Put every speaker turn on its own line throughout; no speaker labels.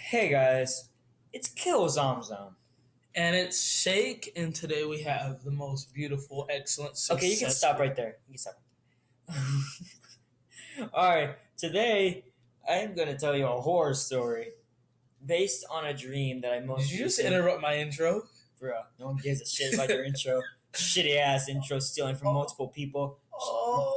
Hey guys, it's Kill Zomzom.
And it's Shake, and today we have the most beautiful, excellent,
Okay, you can stop
successful.
right there. You can stop. Alright, today I am going to tell you a horror story based on a dream that I
Did
most
you just
recently.
interrupt my intro?
Bruh, no one gives a shit about your intro. Shitty ass intro stealing from multiple people.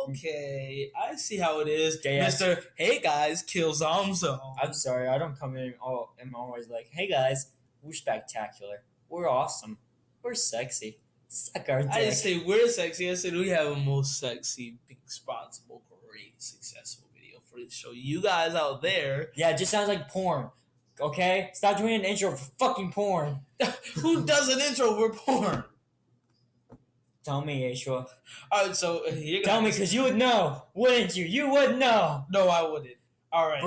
Okay, I see how it is,
Gay ass.
Mister. Hey guys, kill Zomzo.
I'm sorry, I don't come in all. I'm always like, hey guys, we're spectacular. We're awesome. We're sexy. Suck our dick.
I didn't say we're sexy. I said we have a most sexy, responsible, great, successful video for to show you guys out there.
Yeah, it just sounds like porn. Okay? Stop doing an intro for fucking porn.
Who does an intro for porn?
Tell me, Yeshua.
Alright, so you're
Tell me, because you would know. Wouldn't you? You would know.
No, I wouldn't. Alright.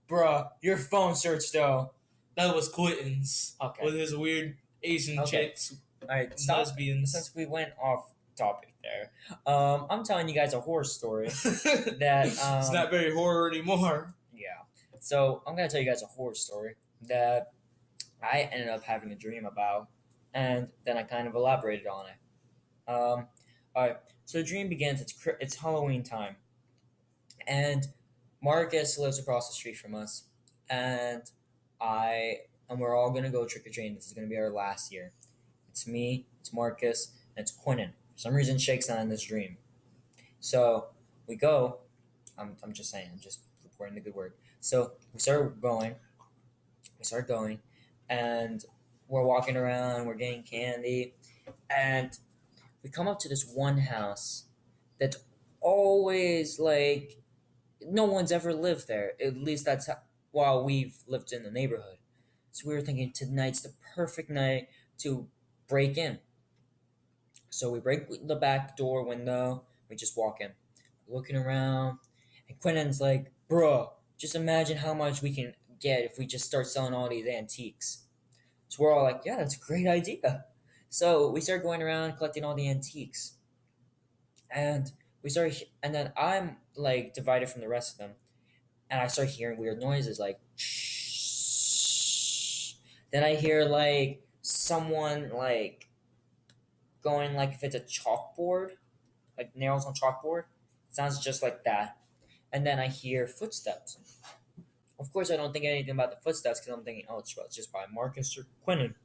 Bruh, your phone search, though.
That was Quentin's.
Okay.
With his weird Asian chicks.
Alright, stop.
Lesbians.
Since we went off topic there, I'm telling you guys a horror story that
it's not very horror anymore.
Yeah. So I'm gonna tell you guys a horror story that I ended up having a dream about, and then I kind of elaborated on it. All right. So the dream begins. It's Halloween time, and Marcus lives across the street from us, and we're all gonna go trick or treating. This is gonna be our last year. It's me, it's Marcus, and it's Quinnan. For some reason, Shake's not in this dream. So we go. I'm just saying. I'm just reporting the good word. So we start going. And we're walking around. We're getting candy, and we come up to this one house that's always like no one's ever lived there. At least that's while we've lived in the neighborhood. So we were thinking tonight's the perfect night to break in. So we break the back door window. We just walk in, looking around, and Quinnen's like, "Bro, just imagine how much we can get if we just start selling all these antiques." So we're all like, "Yeah, that's a great idea." So we start going around collecting all the antiques, and and then I'm like divided from the rest of them, and I start hearing weird noises like shh. Then I hear like someone like going like if it's a chalkboard, like nails on chalkboard. It sounds just like that. And then I hear footsteps. Of course, I don't think anything about the footsteps because I'm thinking, oh, it's just by Marcus or Quinnen.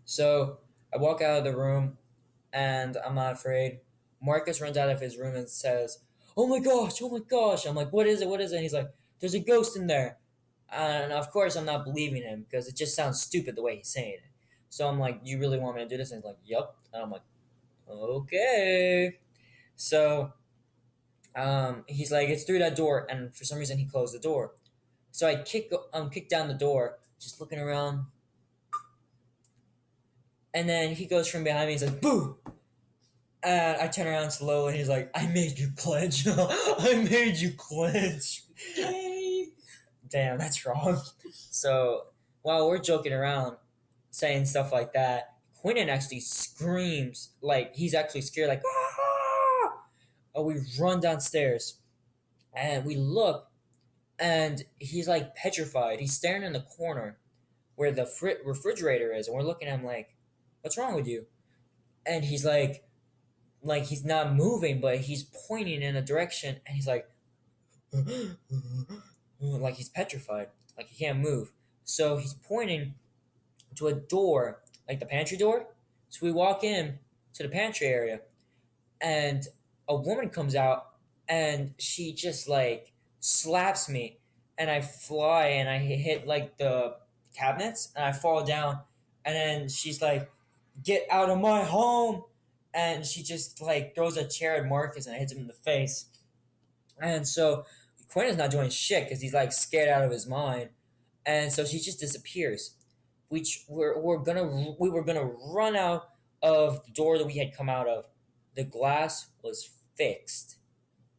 So I walk out of the room and I'm not afraid. Marcus runs out of his room and says, "Oh my gosh, oh my gosh." I'm like, "What is it? What is it?" And he's like, "There's a ghost in there." And of course, I'm not believing him because it just sounds stupid the way he's saying it. So I'm like, "You really want me to do this?" And he's like, "Yup." And I'm like, "Okay." So he's like, "It's through that door." And for some reason, he closed the door. So I kick down the door, just looking around. And then he goes from behind me. He's like, "Boo!" And I turn around slowly, and he's like, "I made you clench. I made you clench."
Yay!
Damn, that's wrong. So while we're joking around, saying stuff like that, Quinnen actually screams like he's actually scared, like "Ah!" Oh, we run downstairs, and we look, and he's like petrified. He's staring in the corner where the refrigerator is, and we're looking at him like, "What's wrong with you?" And he's like he's not moving, but he's pointing in a direction, and he's like he's petrified, like he can't move. So he's pointing to a door, like the pantry door. So we walk in to the pantry area, and a woman comes out, and she just like slaps me, and I fly, and I hit like the cabinets, and I fall down, and then she's like, "Get out of my home!" And she just like throws a chair at Marcus and hits him in the face. And so Quinn is not doing shit because he's like scared out of his mind, and so she just disappears. We were gonna run out of the door that we had come out of. The glass was fixed,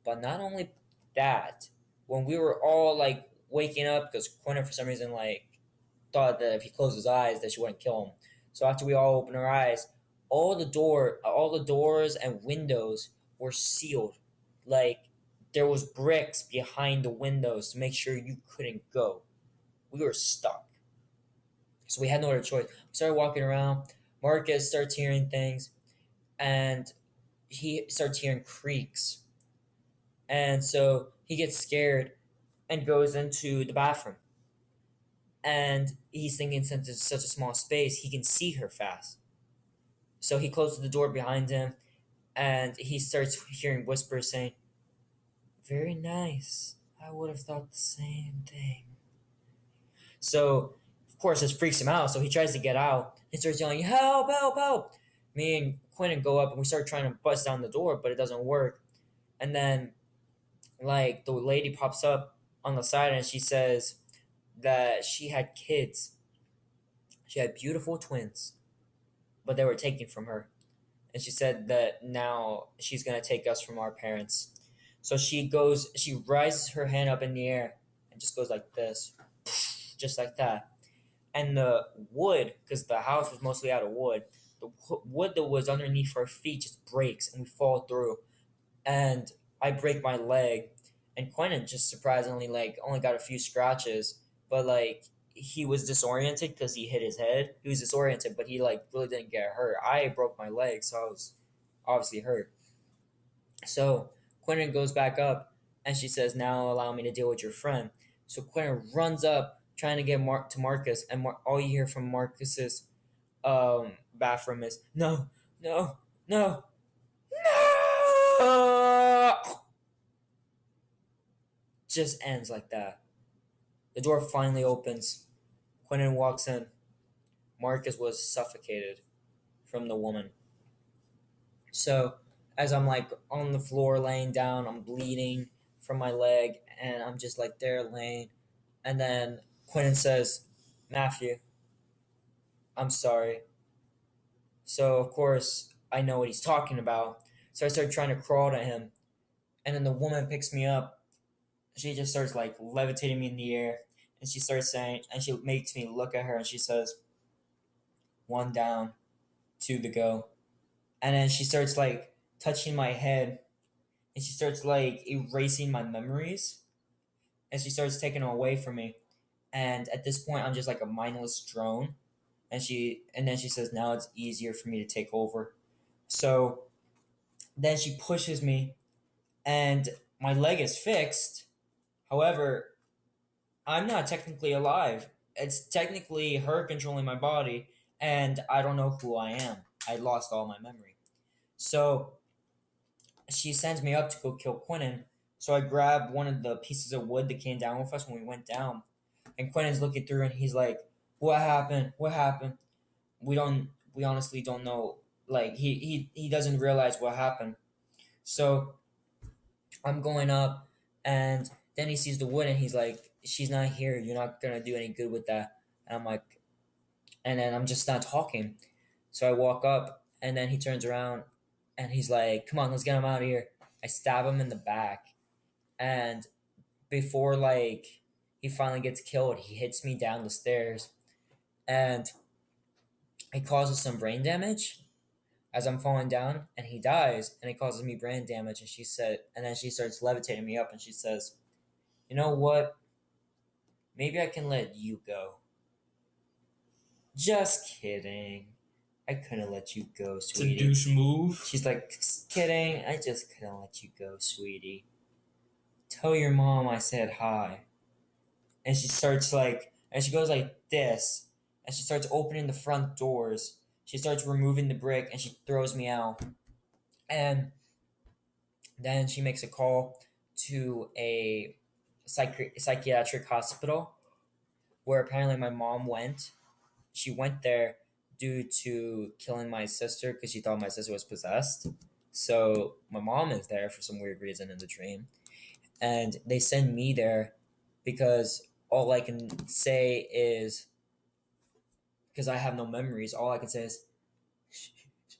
but not only that, when we were all like waking up because Quinn for some reason like thought that if he closed his eyes that she wouldn't kill him. So after we all opened our eyes, all the doors and windows were sealed. Like there was bricks behind the windows to make sure you couldn't go. we were stuck. So we had no other choice. We started walking around. Marcus starts hearing things, and he starts hearing creaks. And so he gets scared and goes into the bathroom. And he's thinking, since it's such a small space, he can see her fast. So he closes the door behind him, and he starts hearing whispers saying, "Very nice. I would have thought the same thing." So, of course, this freaks him out. So he tries to get out. He starts yelling, "Help, help, help!" Me and Quentin go up and we start trying to bust down the door, but it doesn't work. And then, like, the lady pops up on the side and she says that she had kids. She had beautiful twins, but they were taken from her. And she said that now she's going to take us from our parents. So she rises her hand up in the air and just goes like this, just like that. And the wood, because the house was mostly out of wood, the wood that was underneath our feet just breaks and we fall through. And I break my leg. And Quentin just surprisingly, like, only got a few scratches, but, like, he was disoriented because he hit his head. He was disoriented, but he, like, really didn't get hurt. I broke my leg, so I was obviously hurt. So Quentin goes back up, and she says, "Now allow me to deal with your friend." So Quentin runs up, trying to get to Marcus, and all you hear from Marcus's bathroom is, "No, no, no, no!" Just ends like that. The door finally opens. Quentin walks in. Marcus was suffocated from the woman. So, as I'm like on the floor laying down, I'm bleeding from my leg, and I'm just like there laying. And then Quentin says, "Matthew, I'm sorry." So, of course, I know what he's talking about. So I start trying to crawl to him. And then the woman picks me up. She just starts like levitating me in the air. And she starts saying, and she makes me look at her and she says, "One down, two to go." And then she starts like touching my head and she starts like erasing my memories and she starts taking them away from me. And at this point, I'm just like a mindless drone. And then she says, "Now it's easier for me to take over." So then she pushes me and my leg is fixed. However, I'm not technically alive. It's technically her controlling my body, and I don't know who I am. I lost all my memory. So she sends me up to go kill Quentin. So I grab one of the pieces of wood that came down with us when we went down. And Quentin's looking through and he's like, "What happened? What happened?" We honestly don't know. Like he doesn't realize what happened. So I'm going up and then he sees the wood and he's like, "She's not here. You're not gonna do any good with that." And I'm like, and then I'm just not talking. So I walk up and then he turns around and he's like, "Come on, let's get him out of here." I stab him in the back. And before like he finally gets killed, he hits me down the stairs and it causes some brain damage as I'm falling down and he dies and it causes me brain damage and then she starts levitating me up and she says, "You know what? Maybe I can let you go." Just kidding. I couldn't let you go, sweetie.
It's a douche move.
She's like, "Kidding. I just couldn't let you go, sweetie. Tell your mom I said hi." And she starts like, and she goes like this, and she starts opening the front doors. She starts removing the brick, and she throws me out. And then she makes a call to a psychiatric hospital where apparently my mom went. She went there due to killing my sister because she thought my sister was possessed. So my mom is there for some weird reason in the dream. And they send me there because all I can say is, because I have no memories, all I can say is,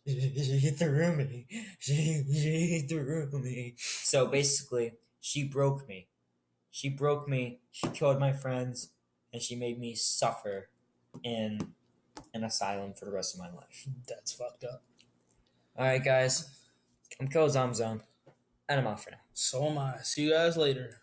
she threw me. She threw me. So basically, she broke me. She broke me. She killed my friends, and she made me suffer in an asylum for the rest of my life.
That's fucked up.
All right, guys. I'm Kill Zamzam, and I'm out for now.
So am I. See you guys later.